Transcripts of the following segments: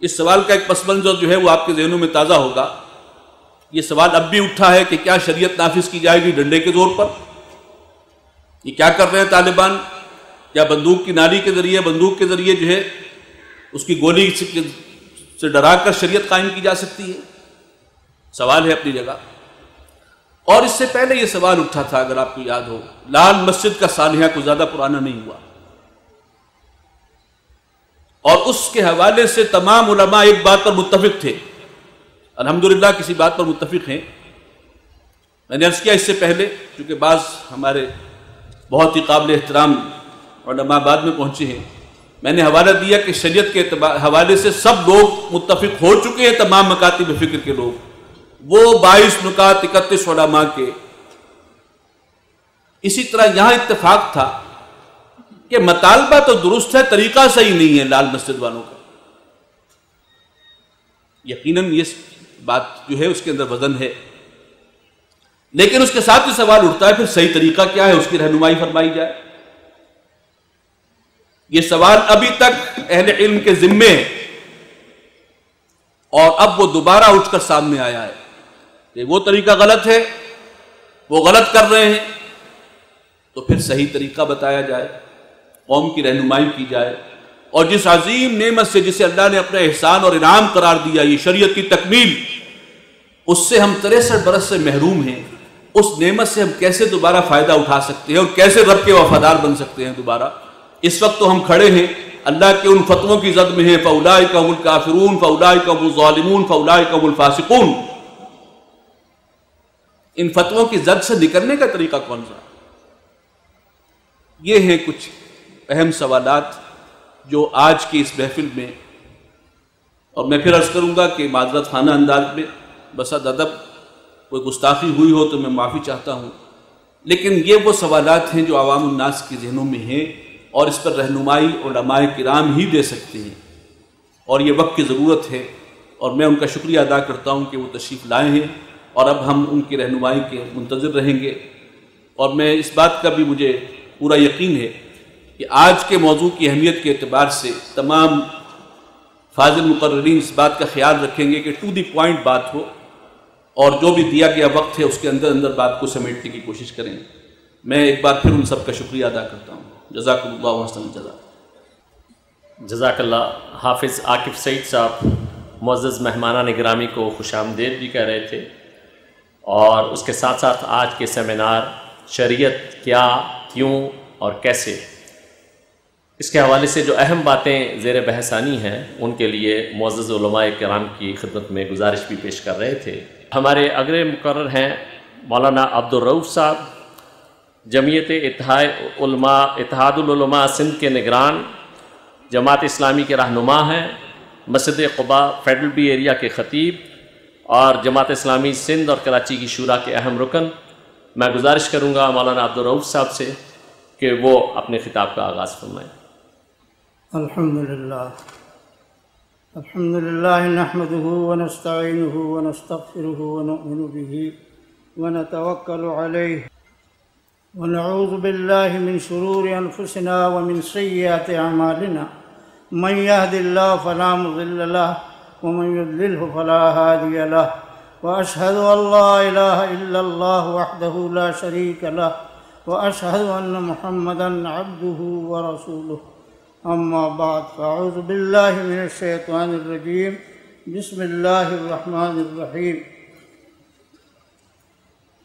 اس سوال کا ایک پس منظر جو ہے وہ آپ کے ذہنوں میں تازہ ہوگا۔ یہ سوال اب بھی اٹھا ہے کہ کیا شریعت نافذ کی جائے گی ڈنڈے کے زور پر؟ یہ کیا کر رہے ہیں طالبان؟ کیا بندوق کی نالی کے ذریعے، بندوق کے ذریعے جو ہے اس کی گولی سے ڈرا کر شریعت قائم کی جا سکتی ہے؟ سوال ہے اپنی جگہ۔ اور اس سے پہلے یہ سوال اٹھا تھا، اگر آپ کو یاد ہو، لال مسجد کا سانحہ کو زیادہ پرانا نہیں ہوا، اور اس کے حوالے سے تمام علماء ایک بات پر متفق تھے، الحمدللہ کسی بات پر متفق ہیں۔ میں نے عرض کیا اس سے پہلے، چونکہ بعض ہمارے بہت ہی قابل احترام علماء بعد میں پہنچے ہیں، میں نے حوالہ دیا کہ شریعت کے حوالے سے سب لوگ متفق ہو چکے ہیں، تمام مکاتب فکر کے لوگ، وہ 22 نکات 31 علماء کے۔ اسی طرح یہاں اتفاق تھا کہ مطالبہ تو درست ہے، طریقہ صحیح نہیں ہے لال مسجد والوں کا۔ یقیناً یہ بات جو ہے اس کے اندر وزن ہے، لیکن اس کے ساتھ ہی سوال اٹھتا ہے پھر صحیح طریقہ کیا ہے، اس کی رہنمائی فرمائی جائے۔ یہ سوال ابھی تک اہل علم کے ذمے ہے، اور اب وہ دوبارہ اٹھ کر سامنے آیا ہے کہ وہ طریقہ غلط ہے، وہ غلط کر رہے ہیں، تو پھر صحیح طریقہ بتایا جائے، قوم کی رہنمائی کی جائے، اور جس عظیم نعمت سے جسے اللہ نے اپنا احسان اور انعام قرار دیا، یہ شریعت کی تکمیل، اس سے ہم 63 برس سے محروم ہیں، اس نعمت سے ہم کیسے دوبارہ فائدہ اٹھا سکتے ہیں اور کیسے رب کے وفادار بن سکتے ہیں دوبارہ؟ اس وقت تو ہم کھڑے ہیں اللہ کے ان فتووں کی زد میں ہیں، فَأُولَٰئِكَ هُمُ الْكَافِرُونَ فَأُولَٰئِكَ هُمُ الظَّالِمُونَ فَأُولَٰئِكَ هُمُ الْفَاسِقُونَ۔ ان فتووں کی زد سے نکلنے کا طریقہ کون سا؟ یہ ہیں کچھ اہم سوالات جو آج کی اس محفل میں، اور میں پھر عرض کروں گا کہ معذرت خانہ انداز میں بسد ادب کوئی گستاخی ہوئی ہو تو میں معافی چاہتا ہوں، لیکن یہ وہ سوالات ہیں جو عوام الناس کے ذہنوں میں ہیں، اور اس پر رہنمائی علماء کرام ہی دے سکتے ہیں، اور یہ وقت کی ضرورت ہے، اور میں ان کا شکریہ ادا کرتا ہوں کہ وہ تشریف لائے ہیں، اور اب ہم ان کی رہنمائی کے منتظر رہیں گے۔ اور میں اس بات کا بھی مجھے پورا یقین ہے کہ آج کے موضوع کی اہمیت کے اعتبار سے تمام فاضل مقررین اس بات کا خیال رکھیں گے کہ ٹو دی پوائنٹ بات ہو، اور جو بھی دیا گیا وقت ہے اس کے اندر اندر بات کو سمیٹنے کی کوشش کریں۔ میں ایک بار پھر ان سب کا شکریہ ادا کرتا ہوں۔ جزاکم اللہ حسن الجزا۔ جزاک اللہ۔ حافظ عاکف سعید صاحب معزز مہمانان گرامی کو خوش آمدید بھی کہہ رہے تھے، اور اس کے ساتھ ساتھ آج کے سیمینار شریعت کیا، کیوں اور کیسے، اس کے حوالے سے جو اہم باتیں زیر بحثانی ہیں ان کے لیے معزز علماء کرام کی خدمت میں گزارش بھی پیش کر رہے تھے۔ ہمارے اگلے مقرر ہیں مولانا عبدالرؤوف صاحب، جمعیت اتحاد العلماء سندھ کے نگران، جماعت اسلامی کے رہنما ہیں، مسجد قباء فیڈرل بی ایریا کے خطیب، اور جماعت اسلامی سندھ اور کراچی کی شورا کے اہم رکن۔ میں گزارش کروں گا مولانا عبدالرؤوف صاحب سے کہ وہ اپنے خطاب کا آغاز فرمائیں۔ الحمدللہ نحمده ونستعینه ونستغفره ونؤمن به ونتوکل علیہ ونعوذ باللہ من شرور انفسنا ومن سیئات اعمالنا، من يهد الله فلا مضل له ومن يضلله فلا هادي له، واشهد ان لا اله الا الله وحده لا شريك له، واشهد ان محمدا عبده ورسوله، اما بعد، فاعوذ باللہ من الشیطان الرجیم، بسم اللہ الرحمن الرحیم۔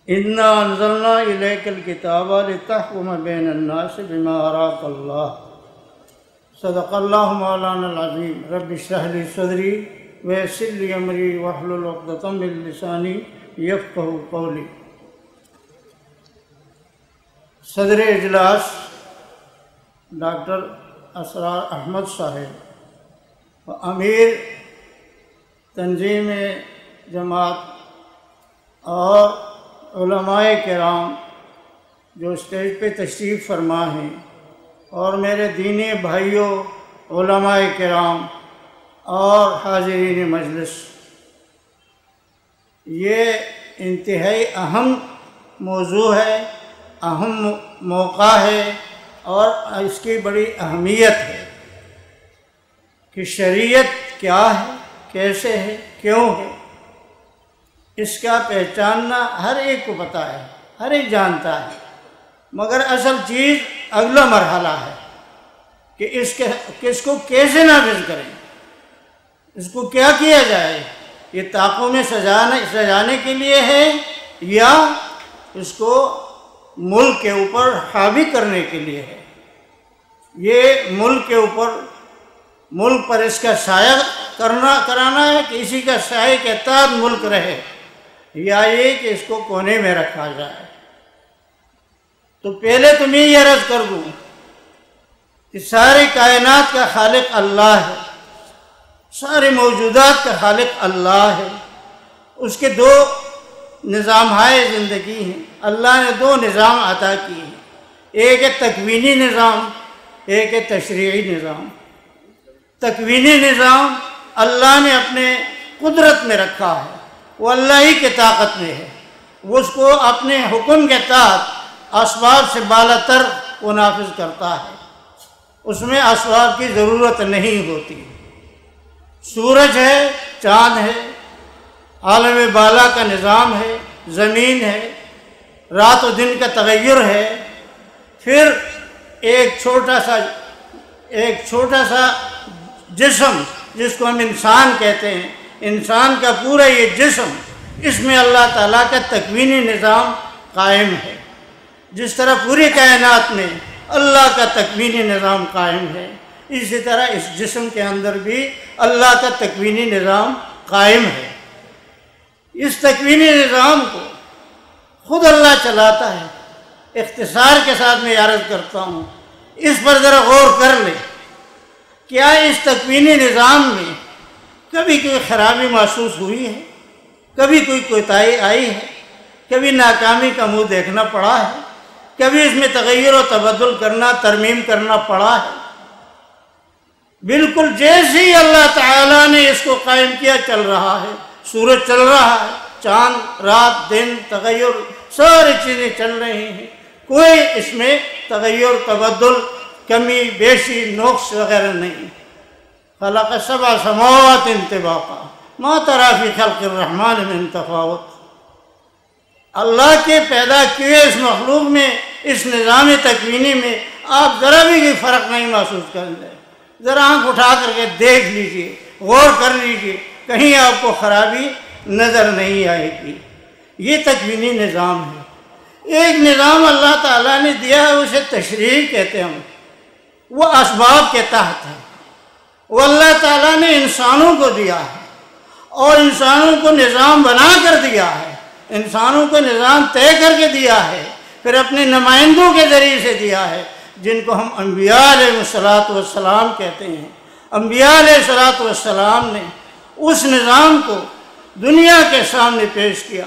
انا انزلنا الیک الکتاب لتحکم بین الناس بما اراک اللہ، صدق اللہ مولانا العظیم۔ رب اشرح لی صدری ویسر لی امری واحلل عقدۃ من لسانی یفقہوا قولی۔ صدر اجلاس ڈاکٹر اسرار احمد صاحب و امیر تنظیم جماعت اور علماء کرام جو اسٹیج پہ تشریف فرما ہیں، اور میرے دینی بھائیوں علماء کرام اور حاضرین مجلس، یہ انتہائی اہم موضوع ہے، اہم موقع ہے، اور اس کی بڑی اہمیت ہے کہ شریعت کیا ہے، کیسے ہے، کیوں ہے، اس کا پہچاننا ہر ایک کو پتہ ہے، ہر ایک جانتا ہے، مگر اصل چیز اگلا مرحلہ ہے کہ اس کو کیسے نافذ کریں، اس کو کیا کیا جائے۔ یہ طاقوں میں سجانے کے لیے ہے یا اس کو ملک کے اوپر حاوی کرنے کے لیے ہے۔ یہ ملک پر اس کا سایہ کرانا ہے کہ اسی کا سایہ کے تحت ملک رہے، یا یہ کہ اس کو کونے میں رکھا جائے۔ تو پہلے تو میں یہ عرض کر دوں کہ ساری کائنات کا خالق اللہ ہے، سارے موجودات کا خالق اللہ ہے۔ اس کے دو نظام زندگی ہیں، اللہ نے دو نظام عطا کیے ہیں، ایک ہے تکوینی نظام، ایک ہے تشریعی نظام۔ تکوینی نظام اللہ نے اپنے قدرت میں رکھا ہے، وہ اللہ ہی کی طاقت میں ہے، وہ اس کو اپنے حکم کے تحت اسباب سے بالا تر وہ نافذ کرتا ہے، اس میں اسباب کی ضرورت نہیں ہوتی۔ سورج ہے، چاند ہے، عالم بالا کا نظام ہے، زمین ہے، رات و دن کا تغیر ہے، پھر ایک چھوٹا سا جسم جس کو ہم انسان کہتے ہیں، انسان کا پورا یہ جسم، اس میں اللہ تعالیٰ کا تکوینی نظام قائم ہے۔ جس طرح پوری کائنات میں اللہ کا تکوینی نظام قائم ہے، اسی طرح اس جسم کے اندر بھی اللہ کا تکوینی نظام قائم ہے۔ اس تکوینی نظام کو خود اللہ چلاتا ہے۔ اختصار کے ساتھ میں عرض کرتا ہوں، اس پر ذرا غور کر لیں، کیا اس تکوینی نظام میں کبھی کوئی خرابی محسوس ہوئی ہے، کبھی کوئی کوتاہی آئی ہے، کبھی ناکامی کا منہ دیکھنا پڑا ہے، کبھی اس میں تغیر و تبدل کرنا، ترمیم کرنا پڑا ہے؟ بالکل جیسے ہی اللہ تعالیٰ نے اس کو قائم کیا چل رہا ہے، سورج چل رہا ہے، چاند، رات، دن، تغیر، ساری چیزیں چل رہی ہیں، کوئی اس میں تغیر، تبدل، کمی بیشی، نقص وغیرہ نہیں۔ خلق سبع سماوات طباقا ما تری فی خلق الرحمن من تفاوت۔ اللہ کے پیدا کیے اس مخلوق میں، اس نظام تکوینی میں آپ ذرا بھی کوئی فرق نہیں محسوس کر لیں۔ ذرا آنکھ اٹھا کر کے دیکھ لیجئے، غور کر لیجئے، کہیں آپ کو خرابی نظر نہیں آئے گی۔ یہ تکوینی نظام ہے۔ ایک نظام اللہ تعالیٰ نے دیا ہے، اسے تشریع کہتے ہیں، وہ اسباب کے تحت ہے۔ وہ اللہ تعالیٰ نے انسانوں کو دیا ہے، اور انسانوں کو نظام بنا کر دیا ہے، انسانوں کو نظام طے کر کے دیا ہے، پھر اپنے نمائندوں کے ذریعے سے دیا ہے، جن کو ہم انبیاء علیہ السلام کہتے ہیں۔ انبیاء علیہ السلام نے اس نظام کو دنیا کے سامنے پیش کیا،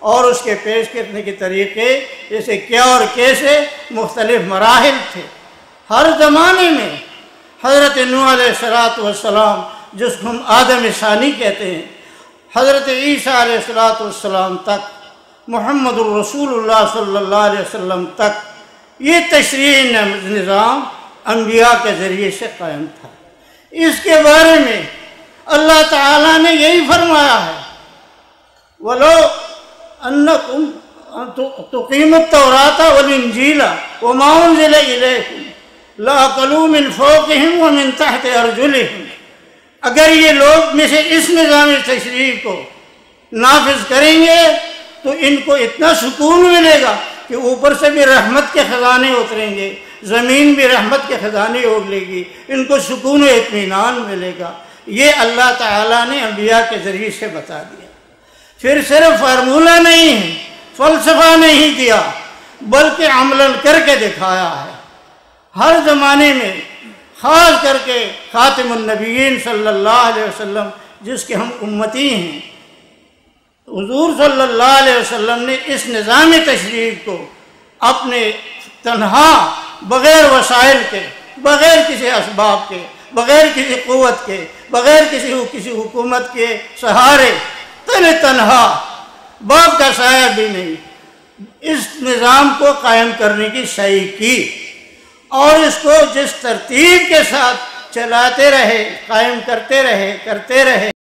اور اس کے پیش کرنے کے طریقے جیسے کیا اور کیسے مختلف مراحل تھے۔ ہر زمانے میں حضرت نوح علیہ السلام، جس کو ہم آدم ثانی کہتے ہیں، حضرت عیسیٰ علیہ السلام تک، محمد الرسول اللہ صلی اللہ علیہ وسلم تک، یہ تشریعی نظام انبیاء کے ذریعے سے قائم تھا۔ اس کے بارے میں اللہ تعالیٰ نے یہی فرمایا ہے، وَلَوْ أَنَّكُمْ تُقِيمُوا التَّوْرَاةَ وَالْإِنْجِيلَ وَمَا أُنزِلَ إِلَيْكُمْ لَأَكَلُوا مِنْ فَوْقِهِمْ وَمِنْ تَحْتِ أَرْجُلِهِمْ۔ اگر یہ لوگ میں سے اس نظام تشریع کو نافذ کریں گے تو ان کو اتنا سکون ملے گا کہ اوپر سے بھی رحمت کے خزانے اتریں گے، زمین بھی رحمت کے خزانے اگلے گی، ان کو سکون و اطمینان ملے گا۔ یہ اللہ تعالیٰ نے انبیاء کے ذریعے سے بتا دیا۔ پھر صرف فارمولہ نہیں ہے، فلسفہ نہیں دیا، بلکہ عملاً کر کے دکھایا ہے۔ ہر زمانے میں، خاص کر کے خاتم النبیین صلی اللہ علیہ وسلم، جس کے ہم امتی ہیں، حضور صلی اللہ علیہ وسلم نے اس نظام تشریع کو اپنے تنہا، بغیر وسائل کے، بغیر کسی اسباب کے، بغیر کسی قوت کے، بغیر کسی حکومت کے سہارے، تنہا، باپ کا سایہ بھی نہیں، اس نظام کو قائم کرنے کی سعی کی، اور اس کو جس ترتیب کے ساتھ چلاتے رہے، قائم کرتے رہے